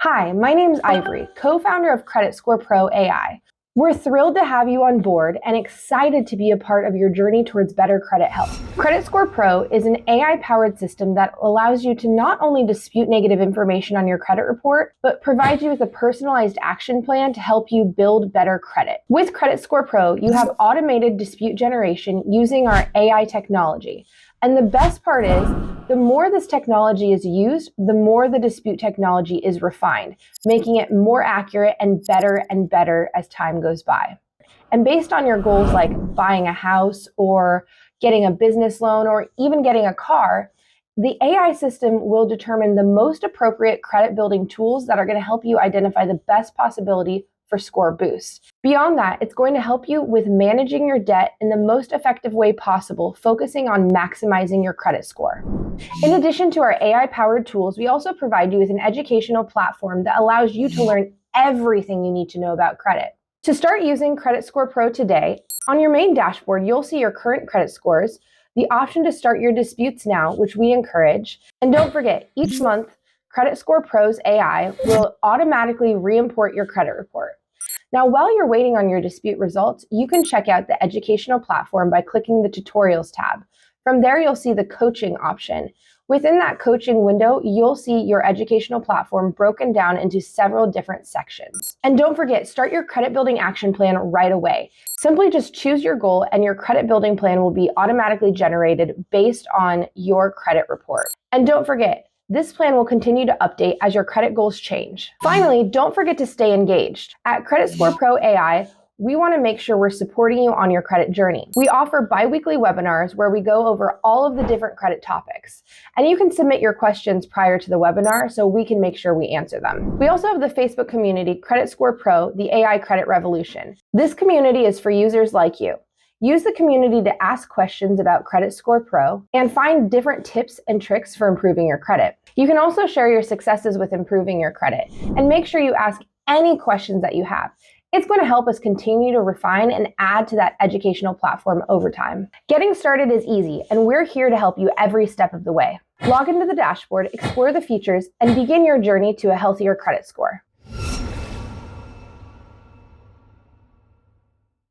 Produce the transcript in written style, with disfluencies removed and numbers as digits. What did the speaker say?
Hi, my name's Ivory, co-founder of Credit Score Pro AI. We're thrilled to have you on board and excited to be a part of your journey towards better credit health. Credit Score Pro is an AI-powered system that allows you to not only dispute negative information on your credit report, but provides you with a personalized action plan to help you build better credit. With Credit Score Pro, you have automated dispute generation using our AI technology. And the best part is, the more this technology is used, the more the dispute technology is refined, making it more accurate and better as time goes by. And based on your goals like buying a house or getting a business loan or even getting a car, the AI system will determine the most appropriate credit building tools that are going to help you identify the best possibility for score boost. Beyond that, it's going to help you with managing your debt in the most effective way possible, focusing on maximizing your credit score. In addition to our AI-powered tools, we also provide you with an educational platform that allows you to learn everything you need to know about credit. To start using Credit Score Pro today, on your main dashboard, you'll see your current credit scores, the option to start your disputes now, which we encourage, and don't forget, each month, Credit Score Pro's AI will automatically re-import your credit report. Now, while you're waiting on your dispute results, you can check out the educational platform by clicking the Tutorials tab. From there, you'll see the coaching option. Within that coaching window, you'll see your educational platform broken down into several different sections. And don't forget, start your credit building action plan right away. Simply just choose your goal and your credit building plan will be automatically generated based on your credit report. And don't forget, this plan will continue to update as your credit goals change. Finally, don't forget to stay engaged. At Credit Score Pro AI, we want to make sure we're supporting you on your credit journey. We offer bi-weekly webinars where we go over all of the different credit topics. And you can submit your questions prior to the webinar so we can make sure we answer them. We also have the Facebook community, Credit Score Pro, the AI Credit Revolution. This community is for users like you. Use the community to ask questions about Credit Score Pro and find different tips and tricks for improving your credit. You can also share your successes with improving your credit and make sure you ask any questions that you have. It's going to help us continue to refine and add to that educational platform over time. Getting started is easy, and we're here to help you every step of the way. Log into the dashboard, explore the features, and begin your journey to a healthier credit score.